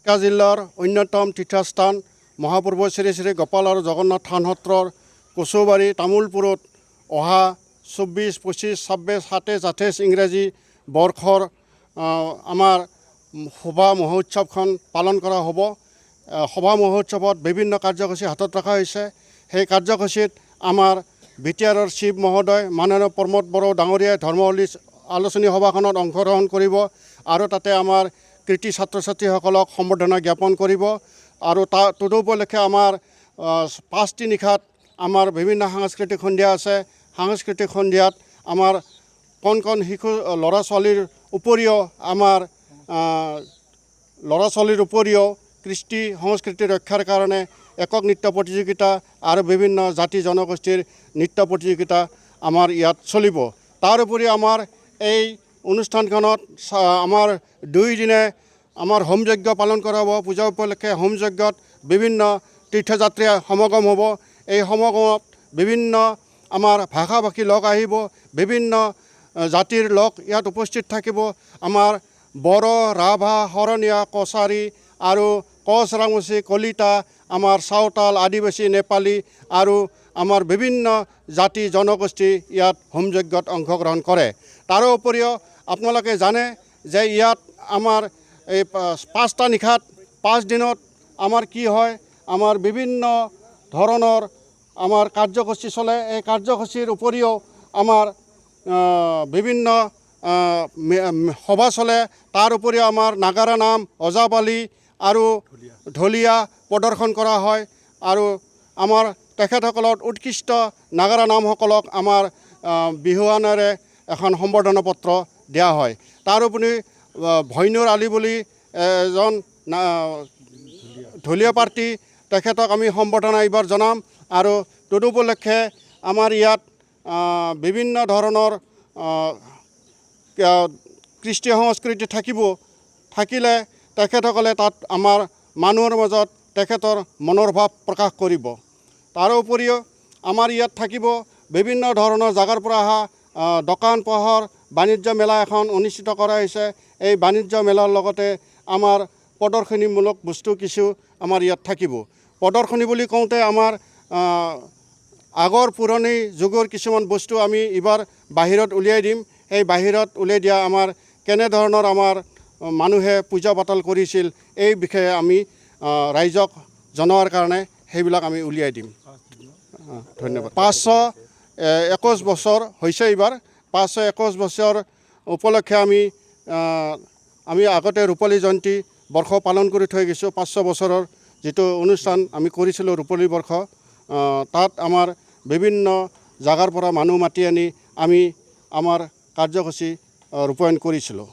বাক্সা জিলাৰ অন্যতম তীৰ্থস্থান মহাপ্ৰভু শ্ৰী শ্ৰী গোপাল আৰু জগন্নাথ থান সত্ৰৰ কচুবাৰী তামোলপুৰত অহা 24, 25, 26, 27, 28 ইংৰাজী বৰ্ষৰ আমাৰ সভা মহোৎসৱখন পালন কৰা হ'ব। সভা মহোৎসৱত বিভিন্ন কাৰ্যসূচী হাতত ৰখা হৈছে। সেই কাৰ্যসূচীত আমাৰ বিটিআৰৰ চিফ মহোদয় মাননীয় প্ৰমোদ বড়ো ডাঙৰীয়াই ধৰ্মৱলী আলোচনী সভাখনত অংশগ্ৰহণ কৰিব আৰু তাতে আমাৰ কৃতি ছাত্ৰ ছাত্ৰীসকলক সম্বৰ্ধনা জ্ঞাপন কৰিব আৰু তদুপলক্ষে আমাৰ 5টি নিশাত আমাৰ বিভিন্ন সাংস্কৃতিক সন্ধিয়া আছে। সাংস্কৃতিক সন্ধিয়াত আমাৰ কণ শিশু ল'ৰা ছোৱালীৰ উপৰিও কৃষ্টি সংস্কৃতি ৰক্ষাৰ কাৰণে একক নৃত্য প্ৰতিযোগিতা আৰু বিভিন্ন জাতি জনগোষ্ঠীৰ নৃত্য প্ৰতিযোগিতা আমাৰ ইয়াত চলিব। তাৰ উপৰি আমাৰ এই অনুষ্ঠানখনত আমাৰ 2 দিনে আমাৰ হোম যজ্ঞ পালন কৰা হ'ব। পূজা উপলক্ষে হোম যজ্ঞত বিভিন্ন তীৰ্থযাত্ৰী সমাগম হ'ব। এই সমাগমত বিভিন্ন আমাৰ ভাষা ভাষী লোক আহিব, বিভিন্ন জাতিৰ লোক ইয়াত উপস্থিত থাকিব। আমাৰ বড়ো, ৰাভা, শৰণীয়া, কছাৰী আৰু কোচ ৰামুচি, কলিতা, আমাৰ চাওতাল, আদিবাসী, নেপালী আৰু আমাৰ বিভিন্ন জাতি জনগোষ্ঠী ইয়াত হোম যজ্ঞত অংশগ্ৰহণ কৰে। তাৰোপৰিও আপোনালোকে জানে যে ইয়াত আমাৰ এই 5টা নিশাত 5 দিনত আমাৰ কি হয়, আমাৰ বিভিন্ন ধৰণৰ আমাৰ কাৰ্যসূচী চলে। এই কাৰ্যসূচীৰ উপৰিও আমাৰ বিভিন্ন সভা চলে। তাৰ উপৰিও আমাৰ নাগাৰা নাম, ওজাপালি আৰু ঢুলীয়া প্ৰদৰ্শন কৰা হয় আৰু আমাৰ তেখেতসকলৰ উৎকৃষ্ট নাগাৰা নামসকলক আমাৰ বিহুৱানেৰে এখন সম্বৰ্ধনা পত্ৰ দিয়া হয়। তাৰোপৰি ভৈনুৰ আলি বুলি এজন ঢুলীয়া পাৰ্টি, তেখেতক আমি সম্বৰ্ধনা এইবাৰ জনাম আৰু তদুপলক্ষে আমাৰ ইয়াত বিভিন্ন ধৰণৰ কৃষ্টি সংস্কৃতি থাকিলে তেখেতসকলে তাত আমাৰ মানুহৰ মাজত তেখেতৰ মনৰ ভাৱ প্ৰকাশ কৰিব। তাৰোপৰিও আমাৰ ইয়াত থাকিব বিভিন্ন ধৰণৰ জাগাৰ পৰা অহা দোকান পোহাৰ বাণিজ্য মেলা এখন অনুষ্ঠিত কৰা হৈছে। এই বাণিজ্য মেলাৰ লগতে আমাৰ প্ৰদৰ্শনীমূলক বস্তু কিছু আমাৰ ইয়াত থাকিব। প্ৰদৰ্শনী বুলি কওঁতে আমাৰ আগৰ পুৰণি যুগৰ কিছুমান বস্তু আমি এইবাৰ বাহিৰত উলিয়াই দিম। সেই বাহিৰত উলিয়াই দিয়া আমাৰ কেনেধৰণৰ আমাৰ মানুহে পূজা পাতল কৰিছিল এই বিষয়ে আমি ৰাইজক জনোৱাৰ কাৰণে সেইবিলাক আমি উলিয়াই দিম। ধন্যবাদ। 521 বছৰ হৈছে এইবাৰ। 521 বছৰ উপলক্ষে আমি আগতে ৰূপালী জয়ন্তী বৰ্ষ পালন কৰি থৈ গৈছোঁ। 500 বছৰৰ যিটো অনুষ্ঠান আমি কৰিছিলোঁ ৰূপালী বৰ্ষ, তাত আমাৰ বিভিন্ন জাগাৰ পৰা মানুহ মাতি আনি আমি আমাৰ কাৰ্যসূচী ৰূপায়ণ কৰিছিলোঁ।